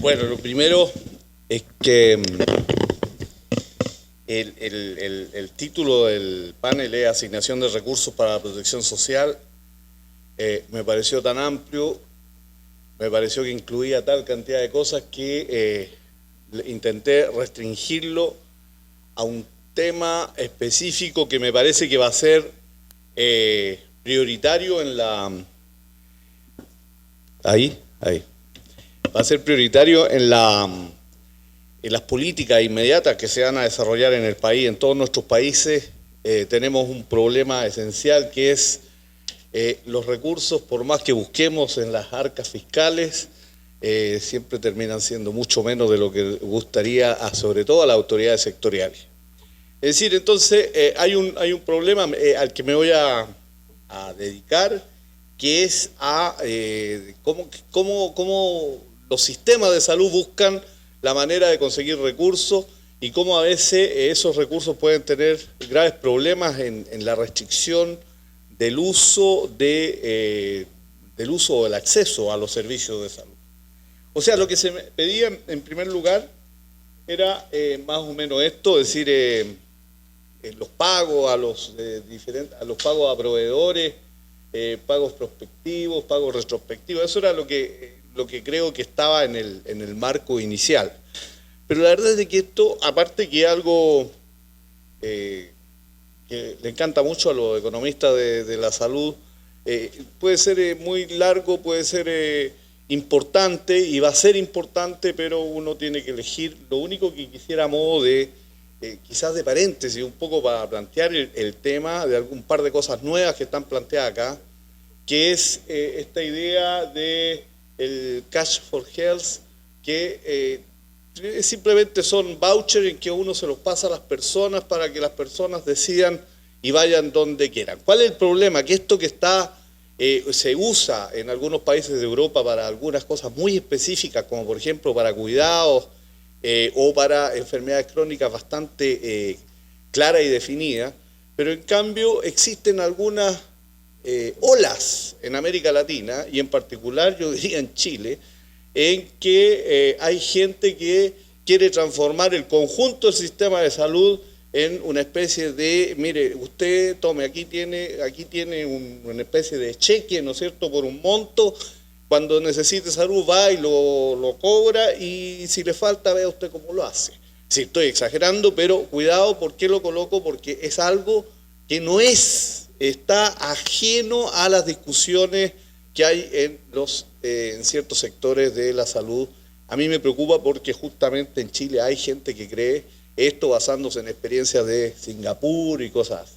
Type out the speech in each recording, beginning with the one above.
Bueno, lo primero es que el título del panel es Asignación de recursos para la protección social. Me pareció tan amplio, me pareció que incluía tal cantidad de cosas que intenté restringirlo a un tema específico que me parece que va a ser prioritario en la... Ahí. Va a ser prioritario en las políticas inmediatas que se van a desarrollar en el país. En todos nuestros países tenemos un problema esencial que es los recursos, por más que busquemos en las arcas fiscales, siempre terminan siendo mucho menos de lo que gustaría, sobre todo a las autoridades sectoriales. Es decir, entonces hay un problema al que me voy a dedicar, que es a cómo los sistemas de salud buscan la manera de conseguir recursos y cómo a veces esos recursos pueden tener graves problemas en la restricción del uso o del acceso a los servicios de salud. O sea, lo que se me pedía en primer lugar era más o menos esto, es decir, los pagos a los pagos a proveedores, pagos prospectivos, pagos retrospectivos. Eso era lo que creo que estaba en el marco inicial. Pero la verdad es que esto, aparte que es algo que le encanta mucho a los economistas de la salud, puede ser muy largo, puede ser importante y va a ser importante, pero uno tiene que elegir. Lo único que quisiera a modo de quizás de paréntesis, un poco para plantear el tema de algún par de cosas nuevas que están planteadas acá, que es esta idea de el Cash for Health, que simplemente son vouchers en que uno se los pasa a las personas para que las personas decidan y vayan donde quieran. ¿Cuál es el problema? Que esto que está se usa en algunos países de Europa para algunas cosas muy específicas, como por ejemplo para cuidados, o para enfermedades crónicas bastante claras y definidas, pero en cambio existen algunas olas en América Latina, y en particular yo diría en Chile, en que hay gente que quiere transformar el conjunto del sistema de salud en una especie de, mire, usted tome, aquí tiene una especie de cheque, ¿no es cierto?, por un monto. Cuando necesite salud va y lo cobra, y si le falta vea usted cómo lo hace. Sí, estoy exagerando, pero cuidado. ¿Por qué lo coloco? Porque es algo que está ajeno a las discusiones que hay en ciertos sectores de la salud. A mí me preocupa porque justamente en Chile hay gente que cree esto basándose en experiencias de Singapur y cosas así.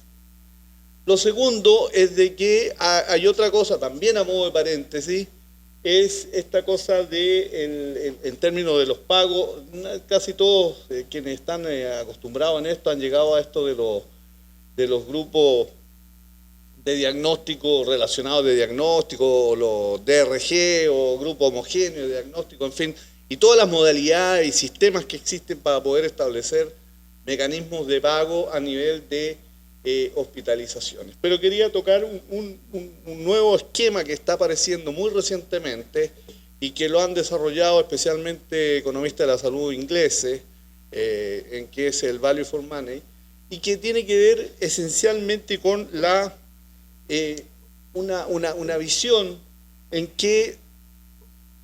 Lo segundo es de que hay otra cosa, también a modo de paréntesis, es esta cosa en términos de los pagos. Casi todos quienes están acostumbrados en esto han llegado a esto de los grupos de diagnóstico, relacionados de diagnóstico, o los DRG, o grupo homogéneo de diagnóstico, en fin, y todas las modalidades y sistemas que existen para poder establecer mecanismos de pago a nivel de hospitalizaciones. Pero quería tocar un nuevo esquema que está apareciendo muy recientemente y que lo han desarrollado especialmente economistas de la salud ingleses, en que es el Value for Money, y que tiene que ver esencialmente con una visión en que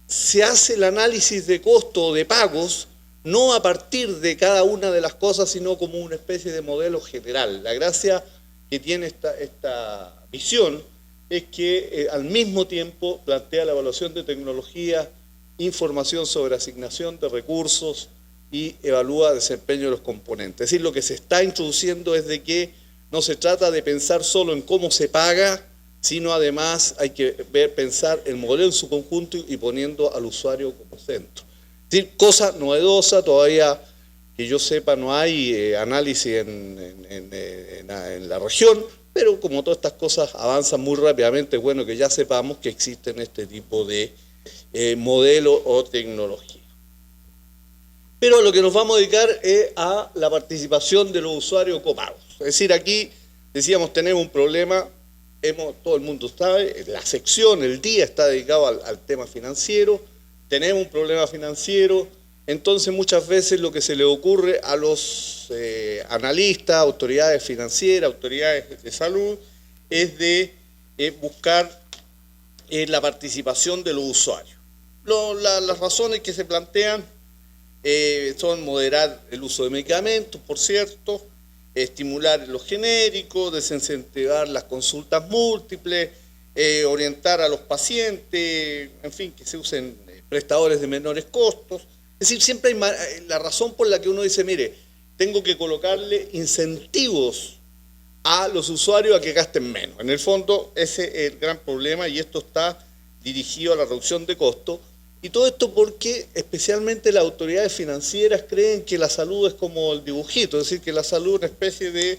se hace el análisis de costo o de pagos no a partir de cada una de las cosas, sino como una especie de modelo general. La gracia que tiene esta visión es que al mismo tiempo plantea la evaluación de tecnología, información sobre asignación de recursos y evalúa el desempeño de los componentes. Es decir, lo que se está introduciendo es de que no se trata de pensar solo en cómo se paga, sino además hay que pensar el modelo en su conjunto y poniendo al usuario como centro. Es decir, cosa novedosa, todavía que yo sepa no hay análisis en la región, pero como todas estas cosas avanzan muy rápidamente, es bueno que ya sepamos que existen este tipo de modelo o tecnología. Pero a lo que nos vamos a dedicar es a la participación de los usuarios copagos. Es decir, aquí decíamos tenemos un problema, todo el mundo sabe, la sección, el día está dedicado al tema financiero, tenemos un problema financiero, entonces muchas veces lo que se le ocurre a los analistas, autoridades financieras, autoridades de salud, es de buscar la participación de los usuarios. Las razones que se plantean son moderar el uso de medicamentos, por cierto, estimular los genéricos, desincentivar las consultas múltiples, orientar a los pacientes, en fin, que se usen prestadores de menores costos. Es decir, siempre hay la razón por la que uno dice, mire, tengo que colocarle incentivos a los usuarios a que gasten menos. En el fondo, ese es el gran problema y esto está dirigido a la reducción de costos. Y todo esto porque especialmente las autoridades financieras creen que la salud es como el dibujito, es decir, que la salud es una especie de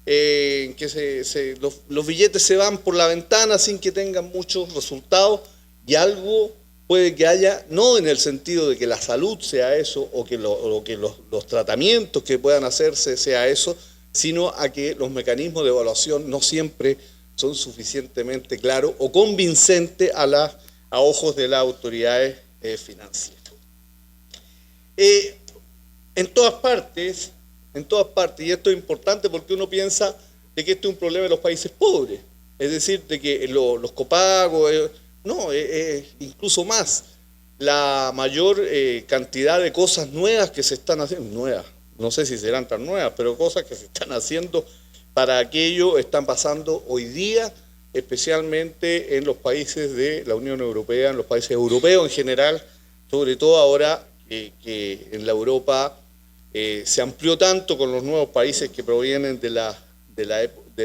que los billetes se van por la ventana sin que tengan muchos resultados y algo puede que haya, no en el sentido de que la salud sea eso o que los tratamientos que puedan hacerse sea eso, sino a que los mecanismos de evaluación no siempre son suficientemente claros o convincentes a ojos de las autoridades financieras. En todas partes, y esto es importante porque uno piensa de que este es un problema de los países pobres, es decir, de que los copagos, no, incluso más, la mayor cantidad de cosas nuevas que se están haciendo, nuevas, no sé si serán tan nuevas, pero cosas que se están haciendo para aquello están pasando hoy día, especialmente en los países de la Unión Europea, en los países europeos en general, sobre todo ahora que en la Europa se amplió tanto con los nuevos países que provienen de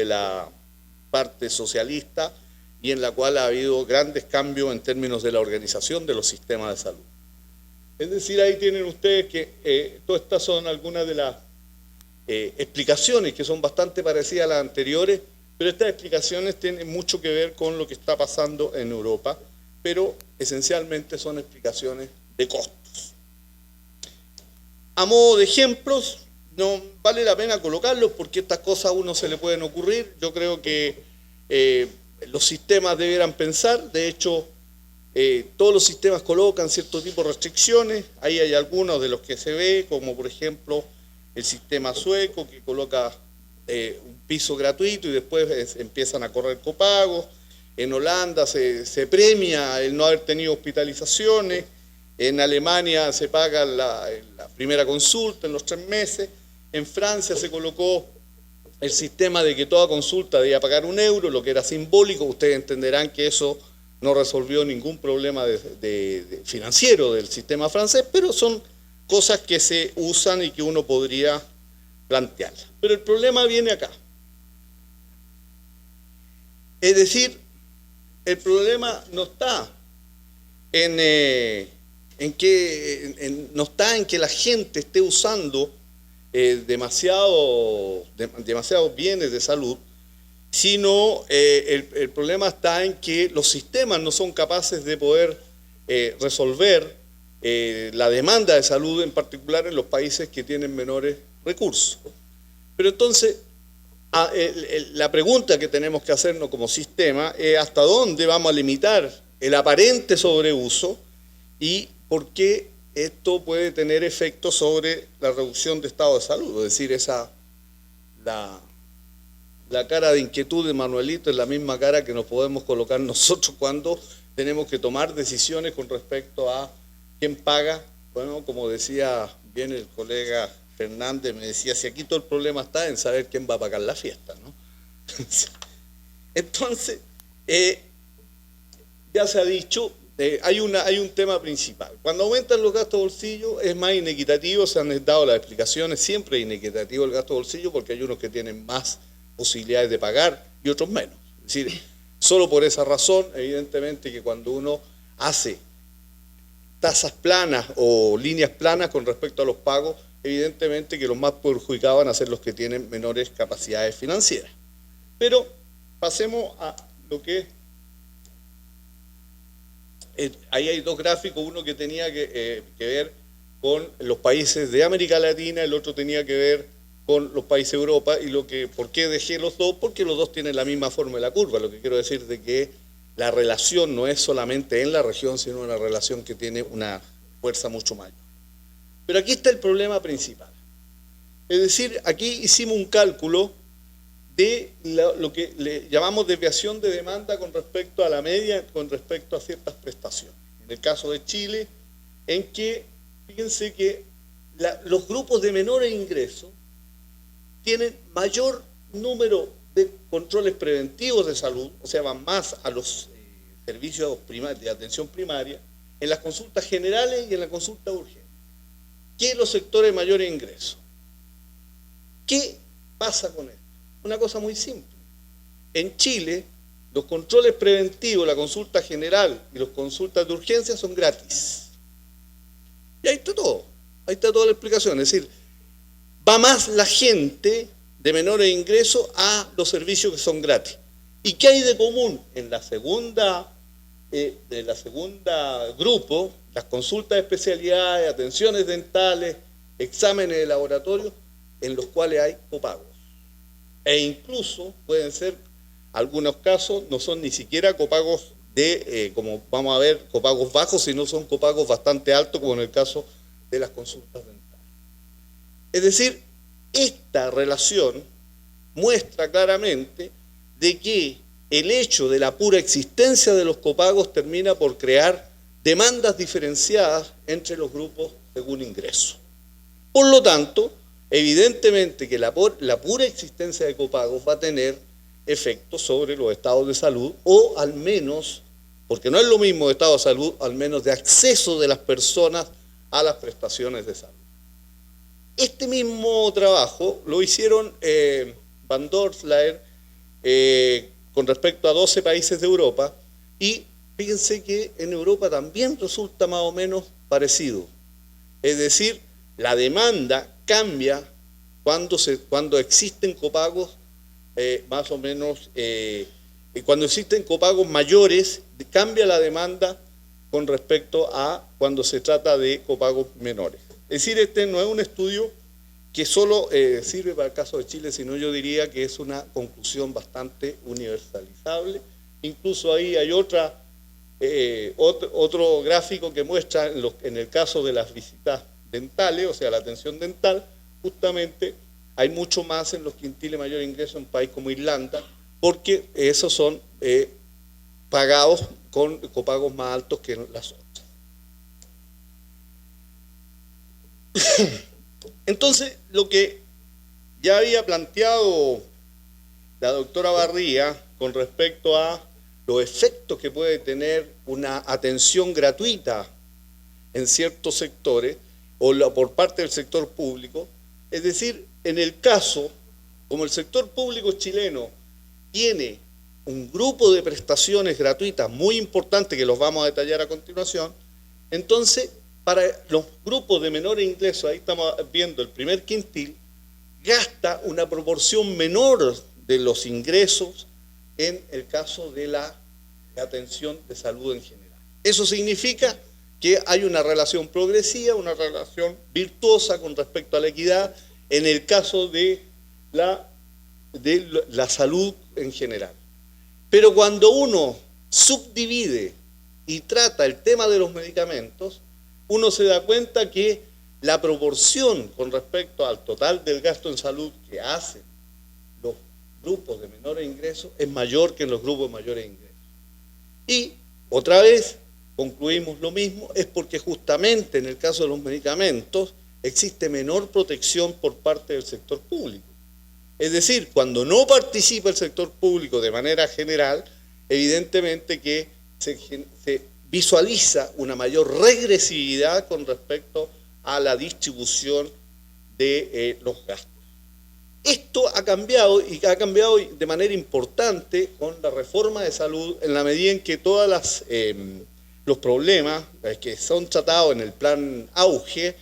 la parte socialista y en la cual ha habido grandes cambios en términos de la organización de los sistemas de salud. Es decir, ahí tienen ustedes que todas estas son algunas de las explicaciones que son bastante parecidas a las anteriores, pero estas explicaciones tienen mucho que ver con lo que está pasando en Europa, pero esencialmente son explicaciones de costos. A modo de ejemplos, no vale la pena colocarlos porque estas cosas a uno se le pueden ocurrir. Yo creo que los sistemas debieran pensar, de hecho, todos los sistemas colocan cierto tipo de restricciones, ahí hay algunos de los que se ve, como por ejemplo el sistema sueco que coloca un piso gratuito y después empiezan a correr copagos. En Holanda se premia el no haber tenido hospitalizaciones, en Alemania se paga la primera consulta en los 3 meses, en Francia se colocó el sistema de que toda consulta debía pagar €1, lo que era simbólico. Ustedes entenderán que eso no resolvió ningún problema financiero del sistema francés, pero son cosas que se usan y que uno podría plantear. Pero el problema viene acá. Es decir, el problema no está en que la gente esté usando demasiados bienes de salud, sino el problema está en que los sistemas no son capaces de poder resolver la demanda de salud, en particular en los países que tienen menores recursos. Pero entonces, la pregunta que tenemos que hacernos como sistema es hasta dónde vamos a limitar el aparente sobreuso y por qué esto puede tener efectos sobre la reducción de estado de salud. Es decir, la cara de inquietud de Manuelito es la misma cara que nos podemos colocar nosotros cuando tenemos que tomar decisiones con respecto a quién paga. Bueno, como decía bien el colega Fernández, me decía, si aquí todo el problema está en saber quién va a pagar la fiesta, ¿no? Entonces, ya se ha dicho, hay un tema principal. Cuando aumentan los gastos de bolsillo es más inequitativo, se han dado las explicaciones, siempre es inequitativo el gasto de bolsillo porque hay unos que tienen más posibilidades de pagar y otros menos. Es decir, solo por esa razón, evidentemente que cuando uno hace tasas planas o líneas planas con respecto a los pagos, evidentemente que los más perjudicados van a ser los que tienen menores capacidades financieras. Pero pasemos a lo que ahí hay dos gráficos, uno que tenía que ver con los países de América Latina, el otro tenía que ver con los países de Europa, y ¿por qué dejé los dos? Porque los dos tienen la misma forma de la curva, lo que quiero decir de que la relación no es solamente en la región, sino una relación que tiene una fuerza mucho mayor. Pero aquí está el problema principal. Es decir, aquí hicimos un cálculo de lo que le llamamos desviación de demanda con respecto a la media, con respecto a ciertas prestaciones. En el caso de Chile, en que, fíjense que los grupos de menores ingresos tienen mayor número de controles preventivos de salud, o sea, van más a los servicios de atención primaria, en las consultas generales y en la consulta urgente, que los sectores de mayores ingresos. ¿Qué pasa con esto? Una cosa muy simple. En Chile, los controles preventivos, la consulta general y las consultas de urgencia son gratis. Y ahí está todo. Ahí está toda la explicación. Es decir, va más la gente de menores ingresos a los servicios que son gratis. ¿Y qué hay de común en la segunda grupo? Las consultas de especialidades, atenciones dentales, exámenes de laboratorio, en los cuales hay copagos. E incluso pueden ser, algunos casos, no son ni siquiera copagos como vamos a ver, copagos bajos, sino son copagos bastante altos, como en el caso de las consultas dentales. Es decir, esta relación muestra claramente de que el hecho de la pura existencia de los copagos termina por crear demandas diferenciadas entre los grupos según ingreso. Por lo tanto, evidentemente que la pura existencia de copagos va a tener efectos sobre los estados de salud, o al menos, porque no es lo mismo de estado de salud, al menos de acceso de las personas a las prestaciones de salud. Este mismo trabajo lo hicieron Van Dorselaer con respecto a 12 países de Europa, y fíjense que en Europa también resulta más o menos parecido. Es decir, la demanda cambia cuando existen copagos más o menos, cuando existen copagos mayores, cambia la demanda con respecto a cuando se trata de copagos menores. Es decir, este no es un estudio que solo sirve para el caso de Chile, sino yo diría que es una conclusión bastante universalizable. Incluso ahí hay otro gráfico que muestra en el caso de las visitas dentales, o sea, la atención dental, justamente hay mucho más en los quintiles mayor ingreso en un país como Irlanda, porque esos son pagados con copagos más altos que las otras. Entonces, lo que ya había planteado la doctora Barría con respecto a los efectos que puede tener una atención gratuita en ciertos sectores, o por parte del sector público, es decir, en el caso, como el sector público chileno tiene un grupo de prestaciones gratuitas muy importante que los vamos a detallar a continuación, entonces para los grupos de menor ingreso, ahí estamos viendo el primer quintil, gasta una proporción menor de los ingresos en el caso de la atención de salud en general. Eso significa que hay una relación progresiva, una relación virtuosa con respecto a la equidad en el caso de la salud en general. Pero cuando uno subdivide y trata el tema de los medicamentos, uno se da cuenta que la proporción con respecto al total del gasto en salud que hacen los grupos de menores ingresos es mayor que en los grupos de mayores ingresos. Y otra vez concluimos lo mismo, es porque justamente en el caso de los medicamentos existe menor protección por parte del sector público. Es decir, cuando no participa el sector público de manera general, evidentemente que se visualiza una mayor regresividad con respecto a la distribución de los gastos. Esto ha cambiado, y ha cambiado de manera importante con la reforma de salud, en la medida en que todos los problemas que son tratados en el plan Auge,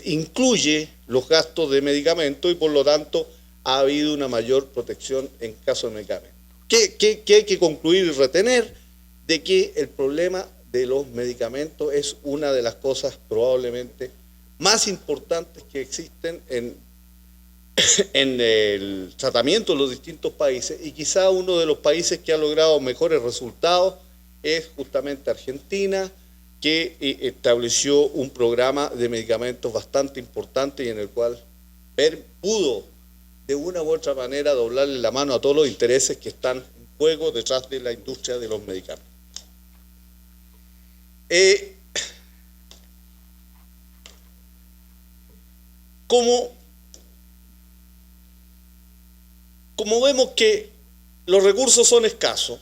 incluye los gastos de medicamentos, y por lo tanto ha habido una mayor protección en caso de medicamentos. ¿Qué hay que concluir y retener? De que el problema de los medicamentos es una de las cosas probablemente más importantes que existen en en el tratamiento de los distintos países, y quizá uno de los países que ha logrado mejores resultados es justamente Argentina, que estableció un programa de medicamentos bastante importante y en el cual pudo de una u otra manera doblarle la mano a todos los intereses que están en juego detrás de la industria de los medicamentos. Como vemos que los recursos son escasos,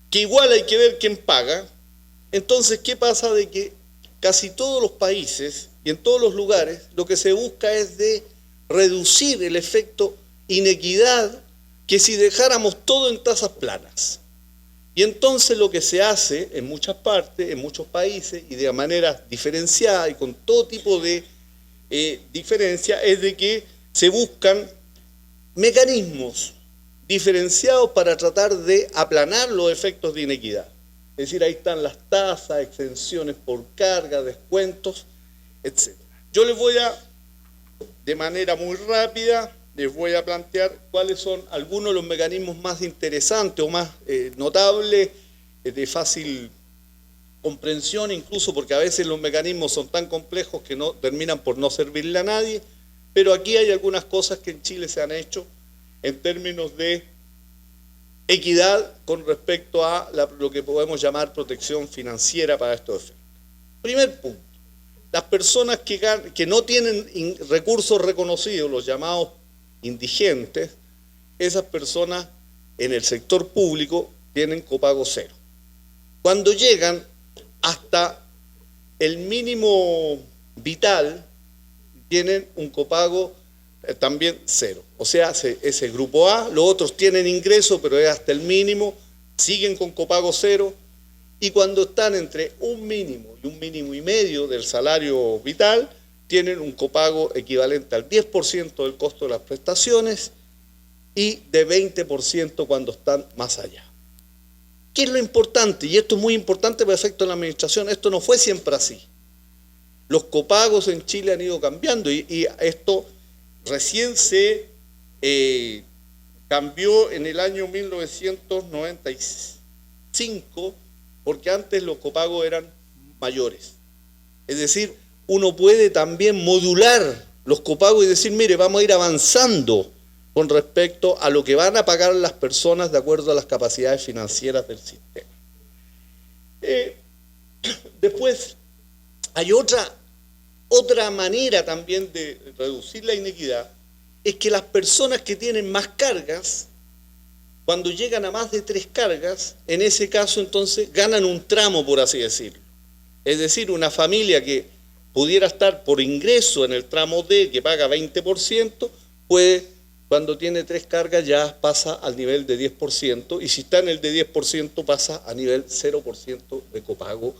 que igual hay que ver quién paga, entonces, ¿qué pasa? De que casi todos los países y en todos los lugares lo que se busca es de reducir el efecto inequidad que si dejáramos todo en tasas planas. Y entonces lo que se hace en muchas partes, en muchos países, y de manera diferenciada y con todo tipo de diferencia, es de que se buscan mecanismos diferenciados para tratar de aplanar los efectos de inequidad. Es decir, ahí están las tasas, exenciones por carga, descuentos, etc. Yo les voy a, de manera muy rápida, les voy a plantear cuáles son algunos de los mecanismos más interesantes o más notables, de fácil comprensión incluso, porque a veces los mecanismos son tan complejos que no terminan por no servirle a nadie, pero aquí hay algunas cosas que en Chile se han hecho en términos de equidad con respecto a lo que podemos llamar protección financiera para estos efectos. Primer punto, las personas que no tienen recursos reconocidos, los llamados indigentes, esas personas en el sector público tienen copago cero. Cuando llegan hasta el mínimo vital, tienen un copago también cero. O sea, ese grupo A, los otros tienen ingreso, pero es hasta el mínimo, siguen con copago cero, y cuando están entre un mínimo y medio del salario vital, tienen un copago equivalente al 10% del costo de las prestaciones y de 20% cuando están más allá. ¿Qué es lo importante? Y esto es muy importante para efecto de la administración, esto no fue siempre así. Los copagos en Chile han ido cambiando y esto recién se cambió en el año 1995, porque antes los copagos eran mayores. Es decir, uno puede también modular los copagos y decir, mire, vamos a ir avanzando con respecto a lo que van a pagar las personas de acuerdo a las capacidades financieras del sistema. Después, hay otra manera también de reducir la inequidad, es que las personas que tienen más cargas, cuando llegan a más de 3 cargas, en ese caso entonces ganan un tramo, por así decirlo. Es decir, una familia que pudiera estar por ingreso en el tramo D, que paga 20%, puede, cuando tiene 3 cargas, ya pasa al nivel de 10%, y si está en el de 10%, pasa a nivel 0% de copago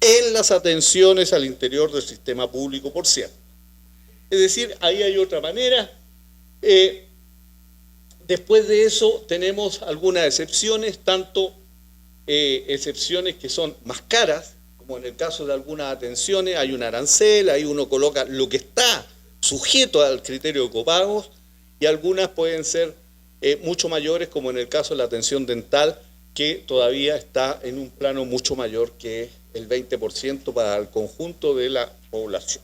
en las atenciones al interior del sistema público, por cierto. Es decir, ahí hay otra manera. Después de eso tenemos algunas excepciones, tanto excepciones que son más caras, como en el caso de algunas atenciones, hay un arancel, ahí uno coloca lo que está sujeto al criterio de copagos, y algunas pueden ser mucho mayores, como en el caso de la atención dental, que todavía está en un plano mucho mayor que el 20% para el conjunto de la población,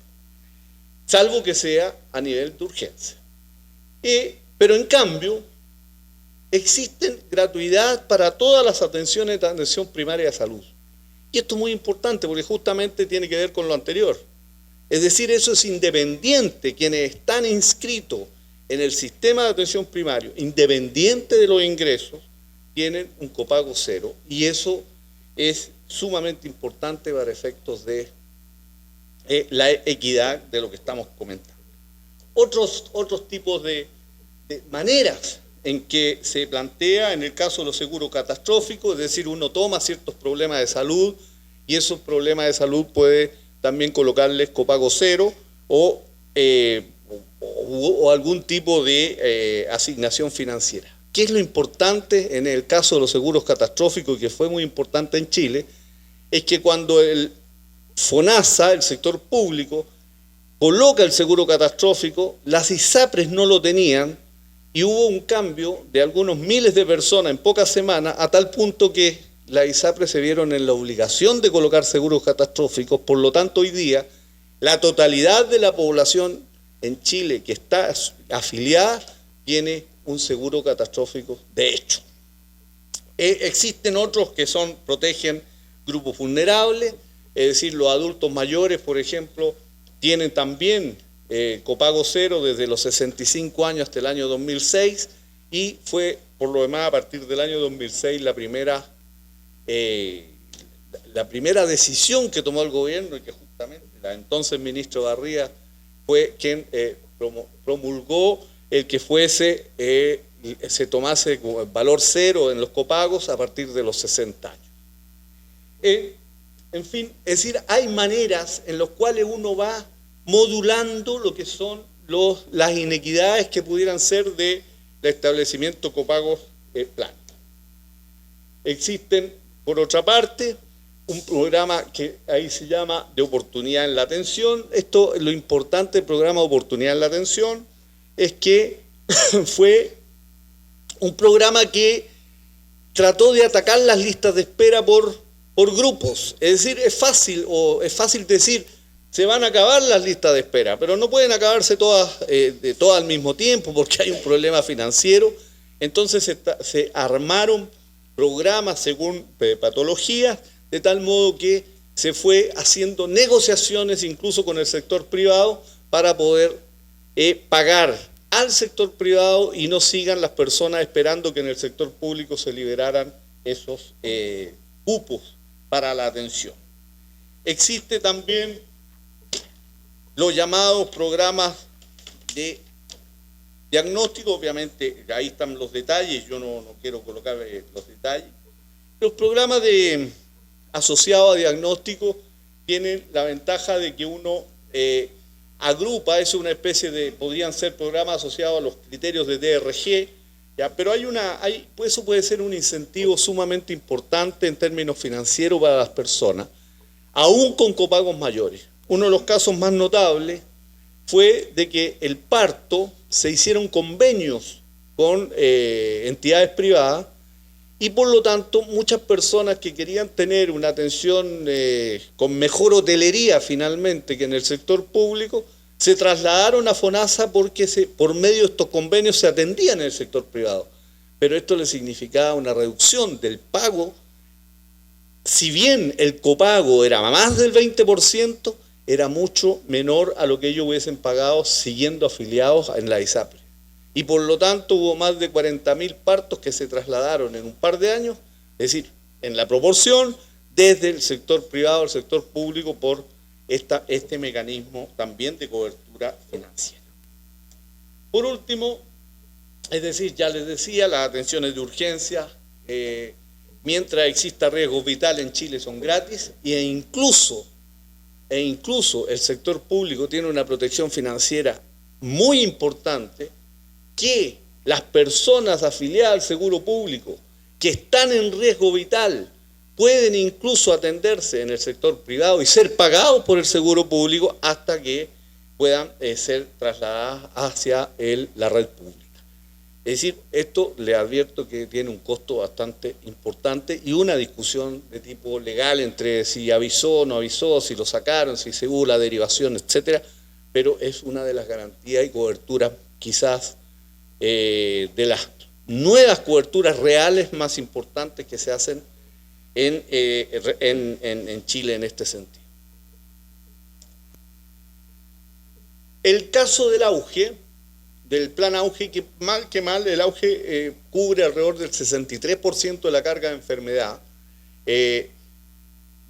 salvo que sea a nivel de urgencia. Pero en cambio, existen gratuidad para todas las atenciones de atención primaria de salud. Y esto es muy importante porque justamente tiene que ver con lo anterior. Es decir, eso es independiente, quienes están inscritos en el sistema de atención primario, independiente de los ingresos, tienen un copago cero, y eso es sumamente importante para efectos de la equidad de lo que estamos comentando. Otros tipos de maneras en que se plantea en el caso de los seguros catastróficos, es decir, uno toma ciertos problemas de salud y esos problemas de salud puede también colocarles copago cero o algún tipo de asignación financiera. ¿Qué es lo importante en el caso de los seguros catastróficos, que fue muy importante en Chile? Es que cuando el FONASA, el sector público, coloca el seguro catastrófico, las ISAPRES no lo tenían y hubo un cambio de algunos miles de personas en pocas semanas, a tal punto que las ISAPRES se vieron en la obligación de colocar seguros catastróficos. Por lo tanto, hoy día la totalidad de la población en Chile que está afiliada tiene un seguro catastrófico de hecho. Existen otros que protegen grupos vulnerables, es decir, los adultos mayores, por ejemplo, tienen también copago cero desde los 65 años hasta el año 2006 y fue, por lo demás, a partir del año 2006 la primera decisión que tomó el gobierno, y que justamente la entonces ministro Barría fue quien promulgó el que se tomase valor cero en los copagos a partir de los 60 años. En fin, es decir, hay maneras en las cuales uno va modulando lo que son las inequidades que pudieran ser del establecimiento de copagos plan. Existen, por otra parte, un programa que ahí se llama de oportunidad en la atención. Lo importante del programa de oportunidad en la atención es que fue un programa que trató de atacar las listas de espera por grupos. Es decir, es fácil decir, se van a acabar las listas de espera, pero no pueden acabarse todas al mismo tiempo porque hay un problema financiero. Entonces se armaron programas según patologías, de tal modo que se fue haciendo negociaciones incluso con el sector privado para poder pagar al sector privado y no sigan las personas esperando que en el sector público se liberaran esos cupos para la atención. Existe también los llamados programas de diagnóstico, obviamente ahí están los detalles, yo no quiero colocar los detalles. Los programas asociados a diagnóstico tienen la ventaja de que uno agrupa, es una especie podrían ser programas asociados a los criterios de DRG, ¿ya? Pero eso puede ser un incentivo sumamente importante en términos financieros para las personas, aún con copagos mayores. Uno de los casos más notables fue de que el parto se hicieron convenios con entidades privadas y por lo tanto muchas personas que querían tener una atención con mejor hotelería finalmente que en el sector público, se trasladaron a FONASA porque por medio de estos convenios se atendían en el sector privado. Pero esto le significaba una reducción del pago. Si bien el copago era más del 20%, era mucho menor a lo que ellos hubiesen pagado siguiendo afiliados en la ISAPRE. Y por lo tanto hubo más de 40.000 partos que se trasladaron en un par de años, es decir, en la proporción desde el sector privado al sector público por este mecanismo también de cobertura financiera. Por último, es decir, ya les decía, las atenciones de urgencia, mientras exista riesgo vital en Chile son gratis e incluso el sector público tiene una protección financiera muy importante, que las personas afiliadas al seguro público que están en riesgo vital pueden incluso atenderse en el sector privado y ser pagados por el seguro público hasta que puedan ser trasladadas hacia la red pública. Es decir, esto le advierto que tiene un costo bastante importante y una discusión de tipo legal entre si avisó o no avisó, si lo sacaron, si se hubo la derivación, etcétera, pero es una de las garantías y coberturas quizás de las nuevas coberturas reales más importantes que se hacen en Chile en este sentido. El caso del auge, del plan auge, que mal, el auge cubre alrededor del 63% de la carga de enfermedad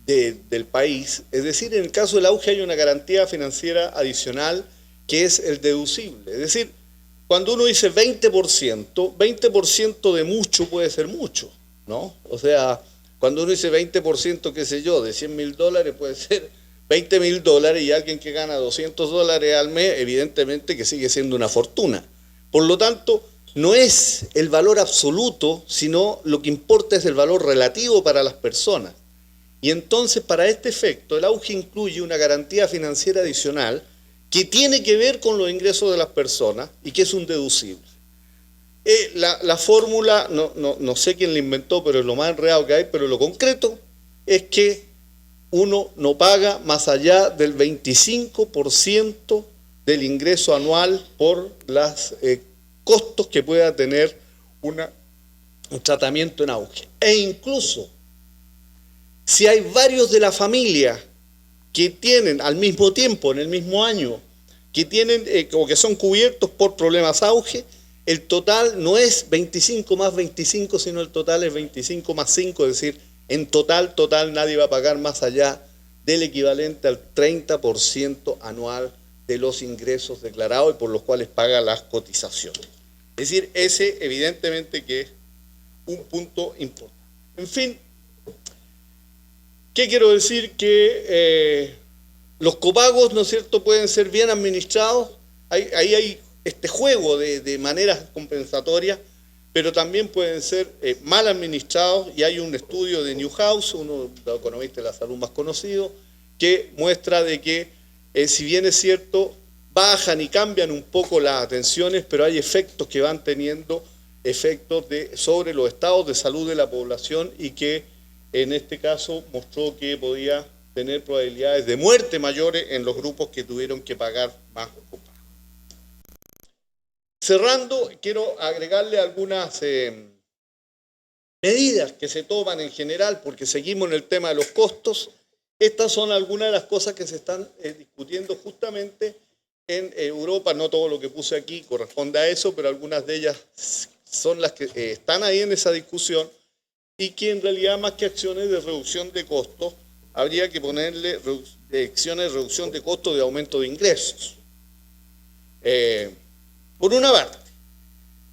del país. Es decir, en el caso del auge hay una garantía financiera adicional que es el deducible. Es decir, cuando uno dice 20% de mucho puede ser mucho, ¿no? O sea, cuando uno dice 20%, qué sé yo, de $100.000 puede ser $20.000 y alguien que gana $200 al mes, evidentemente que sigue siendo una fortuna. Por lo tanto, no es el valor absoluto, sino lo que importa es el valor relativo para las personas. Y entonces, para este efecto, el auge incluye una garantía financiera adicional que tiene que ver con los ingresos de las personas y que es un deducible. La fórmula, no sé quién la inventó, pero es lo más enredado que hay, pero lo concreto es que uno no paga más allá del 25% del ingreso anual por los costos que pueda tener un tratamiento en auge. E incluso, si hay varios de la familia que tienen al mismo tiempo, en el mismo año, que tienen o que son cubiertos por problemas auge, el total no es 25 más 25, sino el total es 25 más 5, es decir, en total nadie va a pagar más allá del equivalente al 30% anual de los ingresos declarados y por los cuales paga las cotizaciones. Es decir, ese evidentemente que es un punto importante. En fin, ¿qué quiero decir? Que los copagos, ¿no es cierto?, pueden ser bien administrados. Ahí hay este juego de maneras compensatorias, pero también pueden ser mal administrados, y hay un estudio de Newhouse, uno de los economistas de la salud más conocido, que muestra de que, si bien es cierto, bajan y cambian un poco las atenciones, pero hay efectos que van teniendo efectos sobre los estados de salud de la población y que en este caso mostró que podía tener probabilidades de muerte mayores en los grupos que tuvieron que pagar más copagos. Cerrando, quiero agregarle algunas medidas que se toman en general, porque seguimos en el tema de los costos. Estas son algunas de las cosas que se están discutiendo justamente en Europa. No todo lo que puse aquí corresponde a eso, pero algunas de ellas son las que están ahí en esa discusión, y que en realidad, más que acciones de reducción de costos, habría que ponerle acciones de reducción de costos de aumento de ingresos. Por una parte,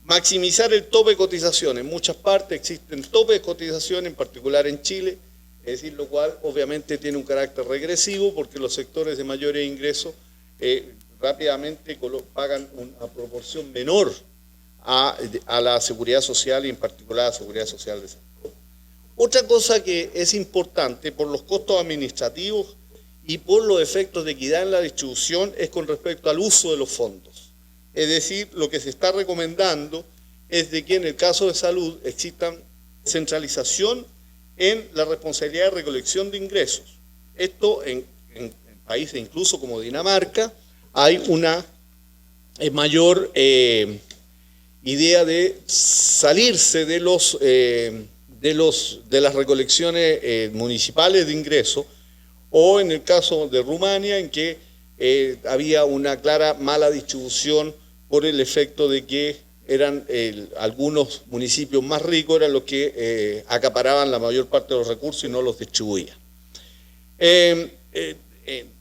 maximizar el tope de cotización. En muchas partes existen topes de cotización, en particular en Chile, es decir, lo cual obviamente tiene un carácter regresivo porque los sectores de mayores ingresos rápidamente pagan una proporción menor a la seguridad social y en particular a la seguridad social de salud. Otra cosa que es importante por los costos administrativos y por los efectos de equidad en la distribución es con respecto al uso de los fondos. Es decir, lo que se está recomendando es de que en el caso de salud exista centralización en la responsabilidad de recolección de ingresos. Esto en países incluso como Dinamarca hay una mayor idea de salirse de las recolecciones municipales de ingresos, o en el caso de Rumania, en que había una clara mala distribución por el efecto de que eran algunos municipios más ricos eran los que acaparaban la mayor parte de los recursos y no los distribuían.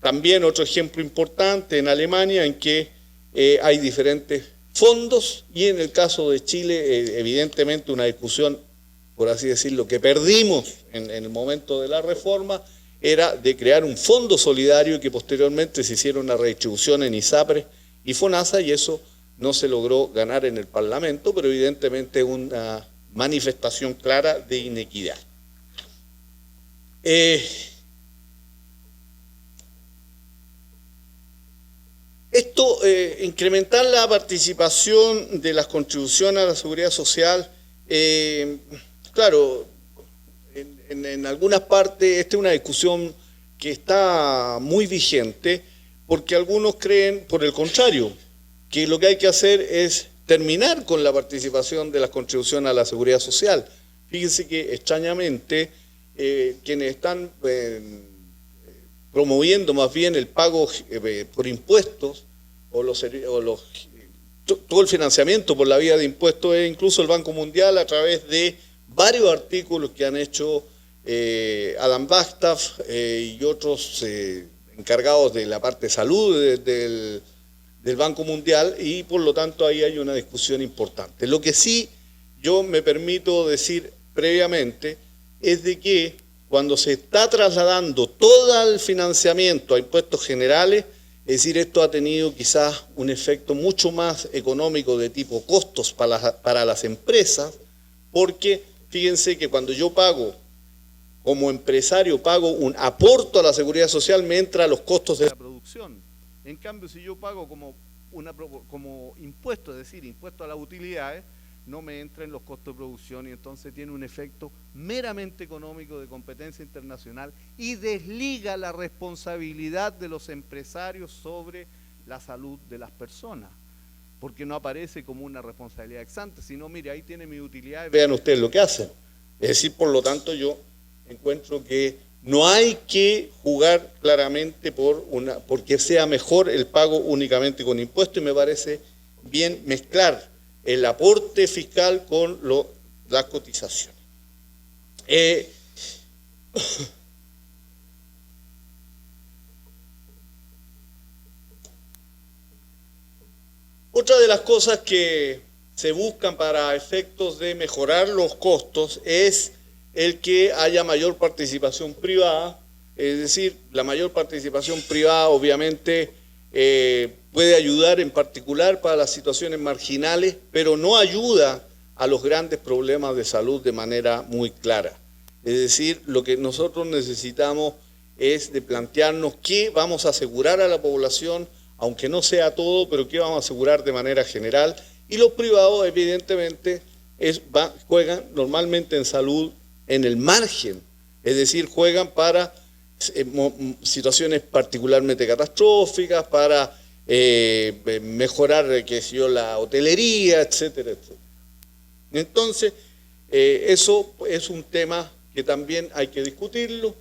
También otro ejemplo importante en Alemania, en que hay diferentes fondos, y en el caso de Chile, evidentemente una discusión, por así decirlo, que perdimos en el momento de la reforma, era de crear un fondo solidario y que posteriormente se hiciera una redistribución en ISAPRES y FONASA, y eso no se logró ganar en el Parlamento, pero evidentemente una manifestación clara de inequidad. Incrementar la participación de las contribuciones a la seguridad social, claro, en algunas partes esta es una discusión que está muy vigente, porque algunos creen, por el contrario, que lo que hay que hacer es terminar con la participación de las contribuciones a la seguridad social. Fíjense que extrañamente quienes están promoviendo más bien el pago por impuestos todo el financiamiento por la vía de impuestos es incluso el Banco Mundial, a través de varios artículos que han hecho Adam Backstaff y otros encargados de la parte de salud del Banco Mundial, y por lo tanto ahí hay una discusión importante. Lo que sí yo me permito decir previamente es de que cuando se está trasladando todo el financiamiento a impuestos generales, es decir, esto ha tenido quizás un efecto mucho más económico de tipo costos para las empresas, porque fíjense que cuando yo pago, como empresario, pago un aporto a la seguridad social, me entra los costos de la producción. En cambio, si yo pago como impuesto, es decir, impuesto a las utilidades, no me entra en los costos de producción y entonces tiene un efecto meramente económico de competencia internacional y desliga la responsabilidad de los empresarios sobre la salud de las personas, porque no aparece como una responsabilidad ex ante, sino, mire, ahí tiene mi utilidad. Vean ustedes lo que hacen. Es decir, por lo tanto, yo encuentro que no hay que jugar claramente porque sea mejor el pago únicamente con impuestos, y me parece bien mezclar el aporte fiscal con las cotizaciones. Otra de las cosas que se buscan para efectos de mejorar los costos es el que haya mayor participación privada, es decir, la mayor participación privada obviamente puede ayudar en particular para las situaciones marginales, pero no ayuda a los grandes problemas de salud de manera muy clara. Es decir, lo que nosotros necesitamos es de plantearnos qué vamos a asegurar a la población, aunque no sea todo, pero qué vamos a asegurar de manera general. Y los privados, evidentemente, juegan normalmente en salud en el margen, es decir, juegan para situaciones particularmente catastróficas, para mejorar, qué sé yo, la hotelería, etcétera, etcétera. Entonces, eso es un tema que también hay que discutirlo.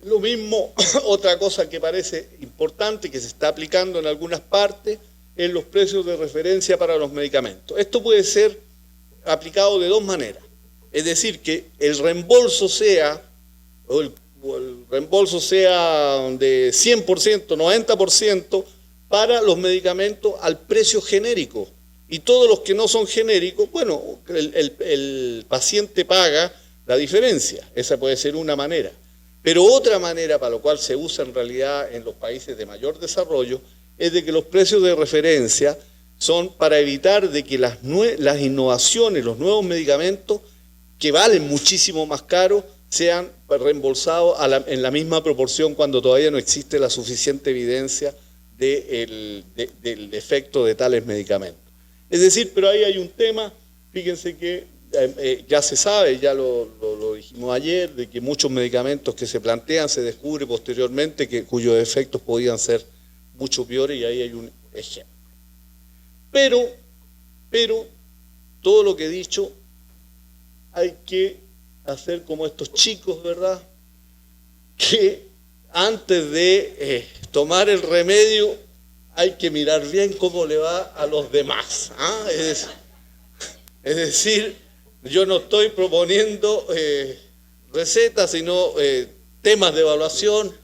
Lo mismo, otra cosa que parece importante, que se está aplicando en algunas partes, es los precios de referencia para los medicamentos. Esto puede ser aplicado de dos maneras. Es decir, que el reembolso sea, el reembolso sea de 100%, 90% para los medicamentos al precio genérico. Y todos los que no son genéricos, bueno, el paciente paga la diferencia. Esa puede ser una manera. Pero otra manera, para lo cual se usa en realidad en los países de mayor desarrollo, es de que los precios de referencia son para evitar de que las innovaciones, los nuevos medicamentos, que valen muchísimo más caro, sean reembolsados en la misma proporción cuando todavía no existe la suficiente evidencia del efecto de tales medicamentos. Es decir, pero ahí hay un tema, fíjense que ya se sabe, ya lo dijimos ayer, de que muchos medicamentos que se plantean se descubre posteriormente cuyos efectos podían ser mucho peores, y ahí hay un ejemplo. Pero todo lo que he dicho, hay que hacer como estos chicos, ¿verdad?, que antes de tomar el remedio hay que mirar bien cómo le va a los demás. ¿Ah? Es decir, yo no estoy proponiendo recetas, sino temas de evaluación.